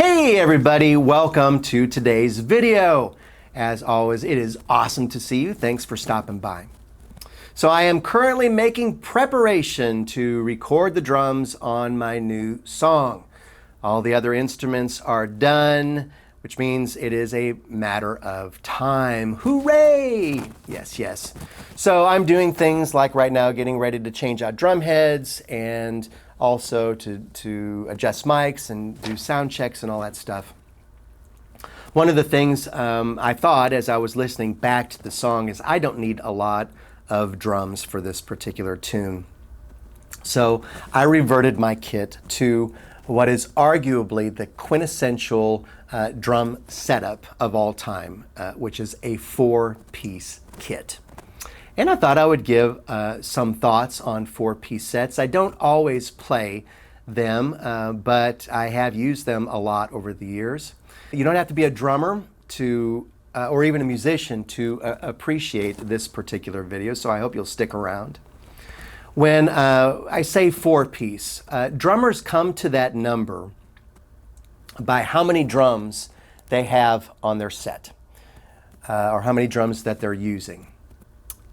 Hey everybody, welcome to today's video. As always, it is awesome to see you. Thanks for stopping by. So I am currently making preparation to record the drums on my new song. All the other instruments are done, which means it is a matter of time. Hooray! Yes, yes. So I'm doing things like right now getting ready to change out drum heads and also to adjust mics and do sound checks and all that stuff. One of the things I thought as I was listening back to the song is I don't need a lot of drums for this particular tune. So I reverted my kit to what is arguably the quintessential drum setup of all time, which is a 4-piece kit. And I thought I would give some thoughts on 4-piece sets. I don't always play them, but I have used them a lot over the years. You don't have to be a drummer to, or even a musician to appreciate this particular video, so I hope you'll stick around. When I say 4-piece, drummers come to that number by how many drums they have on their set, or how many drums that they're using.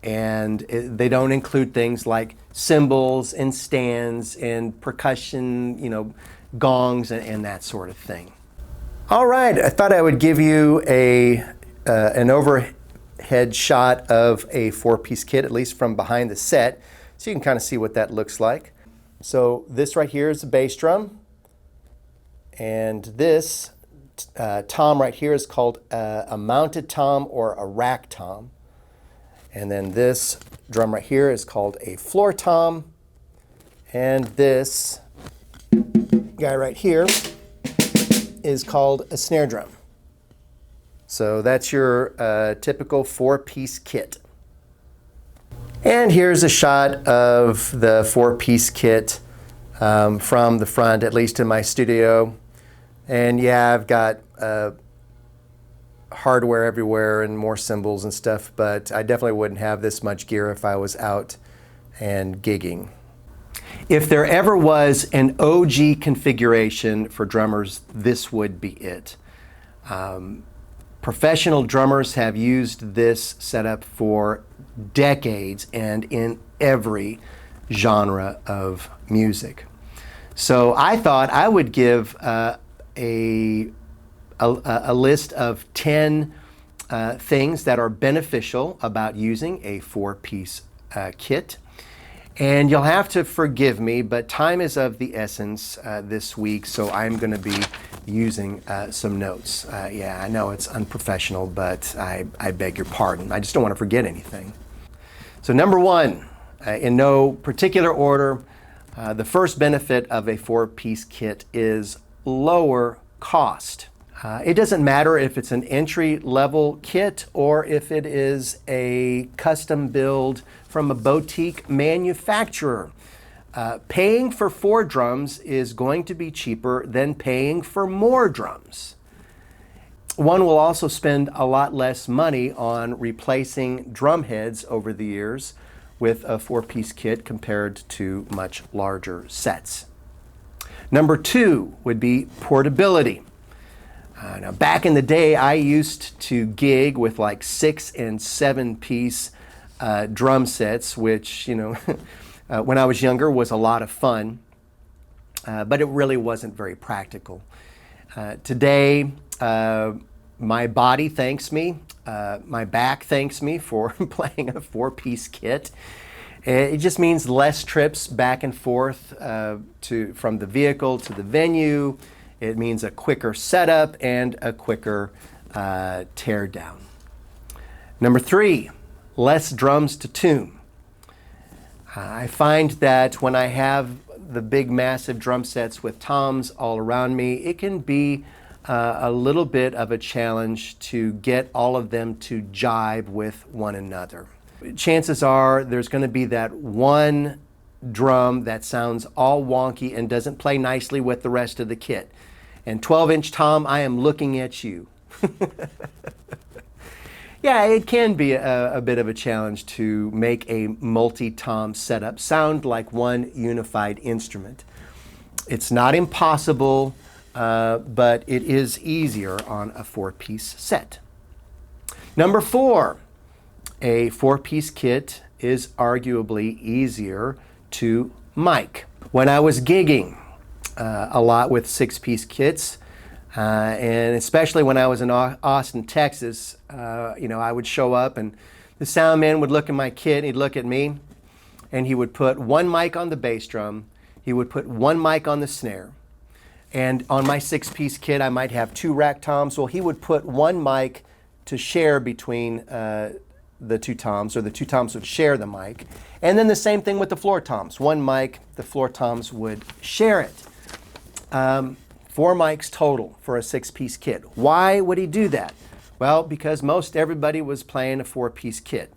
And they don't include things like cymbals and stands and percussion, gongs and that sort of thing. All right, I thought I would give you an overhead shot of a 4-piece kit, at least from behind the set, so you can kind of see what that looks like. So this right here is the bass drum, and this tom right here is called a mounted tom or a rack tom. And then this drum right here is called a floor tom. And this guy right here is called a snare drum. So that's your typical 4-piece kit. And here's a shot of the 4-piece kit from the front, at least in my studio. And yeah, I've got hardware everywhere and more cymbals and stuff, but I definitely wouldn't have this much gear if I was out and gigging. If there ever was an OG configuration for drummers, this would be it. Professional drummers have used this setup for decades and in every genre of music. So I thought I would give a list of 10 things that are beneficial about using a 4-piece kit. And you'll have to forgive me, but time is of the essence this week, so I'm going to be using some notes. Yeah, I know it's unprofessional, but I beg your pardon. I just don't want to forget anything. So number one, in no particular order, the first benefit of a 4-piece kit is lower cost. It doesn't matter if it's an entry-level kit or if it is a custom build from a boutique manufacturer. Paying for 4 drums is going to be cheaper than paying for more drums. One will also spend a lot less money on replacing drum heads over the years with a 4-piece kit compared to much larger sets. Number 2 would be portability. Now, back in the day, I used to gig with like 6- and 7-piece drum sets, which, when I was younger was a lot of fun, but it really wasn't very practical. Today, my body thanks me, my back thanks me for playing a 4-piece kit. It just means less trips back and forth from the vehicle to the venue. It means a quicker setup and a quicker tear down. Number 3, less drums to tune. I find that when I have the big massive drum sets with toms all around me, it can be a little bit of a challenge to get all of them to jibe with one another. Chances are there's going to be that one drum that sounds all wonky and doesn't play nicely with the rest of the kit. And 12-inch tom, I am looking at you. Yeah, it can be a bit of a challenge to make a multi-tom setup sound like one unified instrument. It's not impossible, but it is easier on a 4-piece set. Number 4, a 4-piece kit is arguably easier to mic. When I was gigging a lot with 6-piece kits, and especially when I was in Austin, Texas, I would show up and the sound man would look at my kit, and he'd look at me, and he would put one mic on the bass drum, he would put one mic on the snare, and on my 6-piece kit I might have 2 rack toms. Well, he would put one mic to share between the 2 toms, or the 2 toms would share the mic, and then the same thing with the floor toms. One mic, the floor toms would share it. 4 mics total for a 6-piece kit. Why would he do that? Well, because most everybody was playing a 4-piece kit.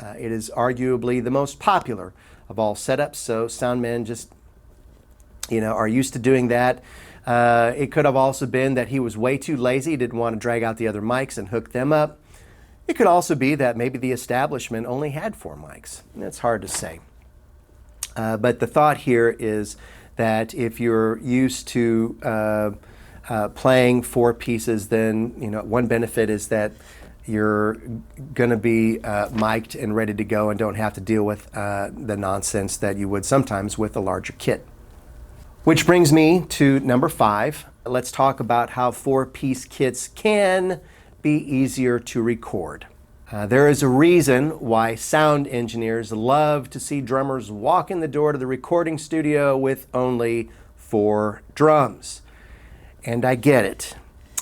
It is arguably the most popular of all setups, so soundmen just, are used to doing that. It could have also been that he was way too lazy, didn't want to drag out the other mics and hook them up. It could also be that maybe the establishment only had 4 mics. It's hard to say. But the thought here is that if you're used to playing 4 pieces, then one benefit is that you're going to be mic'd and ready to go and don't have to deal with the nonsense that you would sometimes with a larger kit. Which brings me to number 5. Let's talk about how 4-piece kits can be easier to record. There is a reason why sound engineers love to see drummers walk in the door to the recording studio with only 4 drums. And I get it.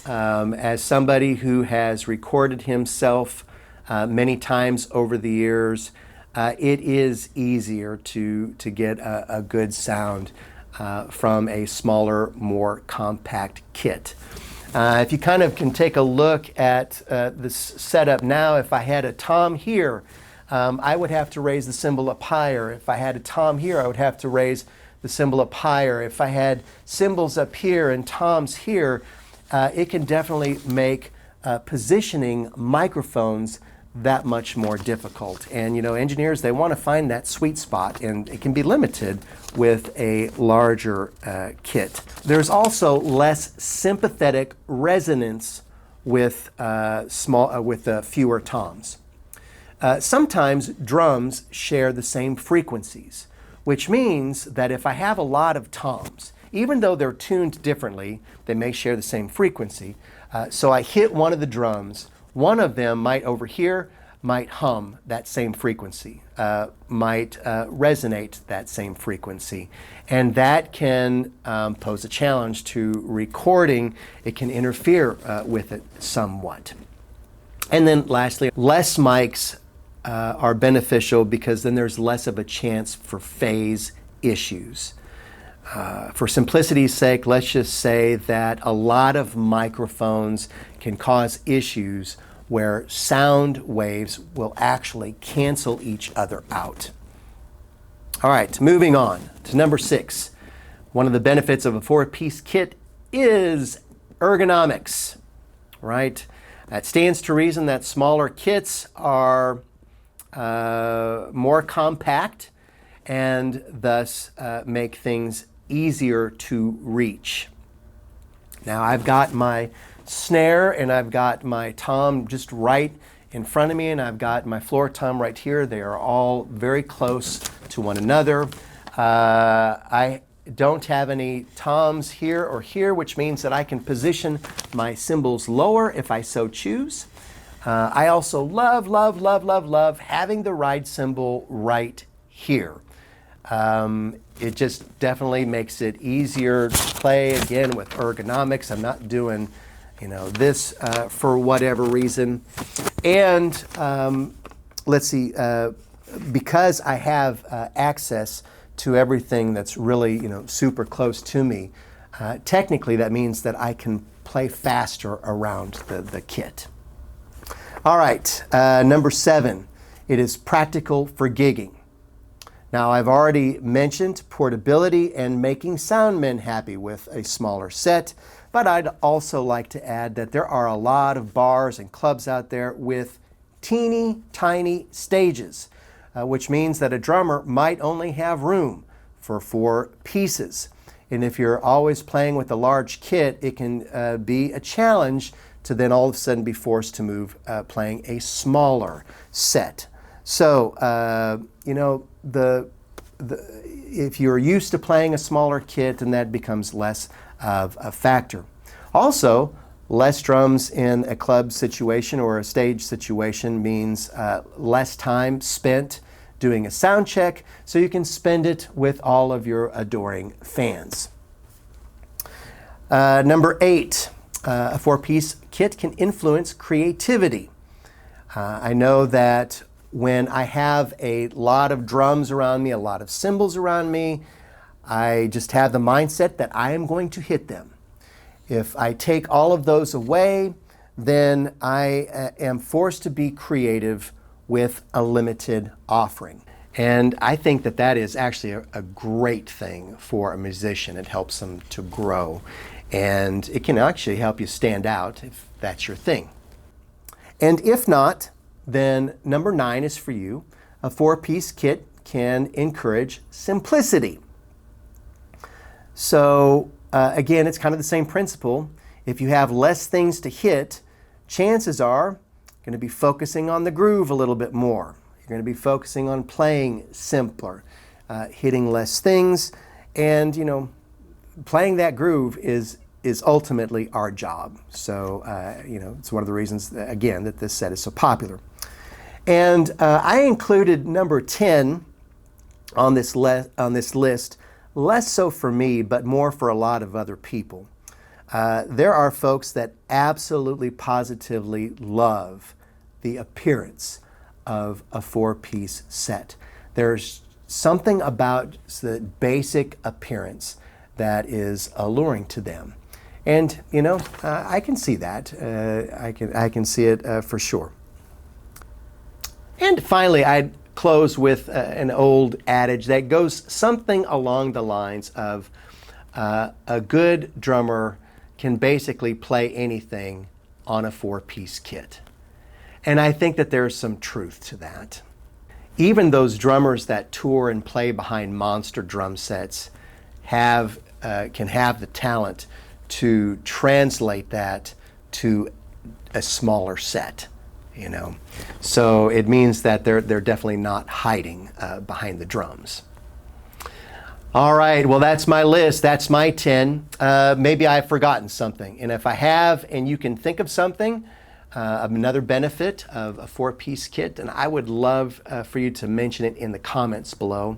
As somebody who has recorded himself many times over the years, it is easier to get a good sound from a smaller, more compact kit. If you kind of can take a look at this setup now, if I had a tom here, I would have to raise the cymbal up higher. If I had a tom here, I would have to raise the cymbal up higher. If I had cymbals up here and toms here, it can definitely make positioning microphones that much more difficult. And engineers, they want to find that sweet spot, and it can be limited with a larger kit. There's also less sympathetic resonance with fewer toms. Sometimes drums share the same frequencies, which means that if I have a lot of toms, even though they're tuned differently, they may share the same frequency. So I hit one of the drums, one of them might over here might hum that same frequency, might resonate that same frequency. And that can pose a challenge to recording. It can interfere with it somewhat. And then lastly, less mics are beneficial because then there's less of a chance for phase issues. For simplicity's sake, let's just say that a lot of microphones can cause issues where sound waves will actually cancel each other out. All right, moving on to number 6. One of the benefits of a 4-piece kit is ergonomics, right? It stands to reason that smaller kits are more compact and thus make things easier to reach. Now I've got my snare and I've got my tom just right in front of me, and I've got my floor tom right here. They are all very close to one another. I don't have any toms here or here, which means that I can position my cymbals lower if I so choose. I also love having the ride cymbal right here. It just definitely makes it easier to play, again, with ergonomics. I'm not doing, this for whatever reason. And let's see, because I have access to everything that's really, super close to me, technically that means that I can play faster around the kit. All right, number 7, it is practical for gigging. Now, I've already mentioned portability and making soundmen happy with a smaller set, but I'd also like to add that there are a lot of bars and clubs out there with teeny tiny stages, which means that a drummer might only have room for 4 pieces. And if you're always playing with a large kit, it can be a challenge to then all of a sudden be forced to move playing a smaller set. So, if you're used to playing a smaller kit, then that becomes less of a factor. Also, less drums in a club situation or a stage situation means less time spent doing a sound check, so you can spend it with all of your adoring fans. Number 8, a 4-piece kit can influence creativity. I know that when I have a lot of drums around me, a lot of cymbals around me, I just have the mindset that I am going to hit them. If I take all of those away, then I am forced to be creative with a limited offering. And I think that that is actually a great thing for a musician. It helps them to grow. And it can actually help you stand out if that's your thing. And if not, then number 9 is for you. A 4-piece kit can encourage simplicity. So again, it's kind of the same principle. If you have less things to hit, chances are you're going to be focusing on the groove a little bit more. You're going to be focusing on playing simpler, hitting less things, and playing that groove is ultimately our job. So it's one of the reasons again that this set is so popular. And I included number 10 on this list, less so for me, but more for a lot of other people. There are folks that absolutely, positively love the appearance of a 4-piece set. There's something about the basic appearance that is alluring to them. And, I can see that. I can see it for sure. And finally, I'd close with an old adage that goes something along the lines of a good drummer can basically play anything on a 4-piece kit. And I think that there's some truth to that. Even those drummers that tour and play behind monster drum sets can have the talent to translate that to a smaller set. So it means that they're definitely not hiding behind the drums. All right, well, that's my list. That's my 10. Maybe I've forgotten something. And if I have, and you can think of something, another benefit of a 4-piece kit, and I would love for you to mention it in the comments below.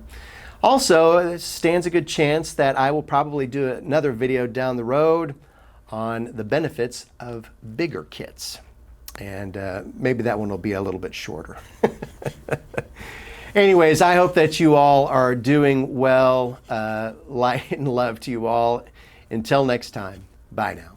Also, it stands a good chance that I will probably do another video down the road on the benefits of bigger kits. And maybe that one will be a little bit shorter. Anyways, I hope that you all are doing well. Light and love to you all. Until next time, bye now.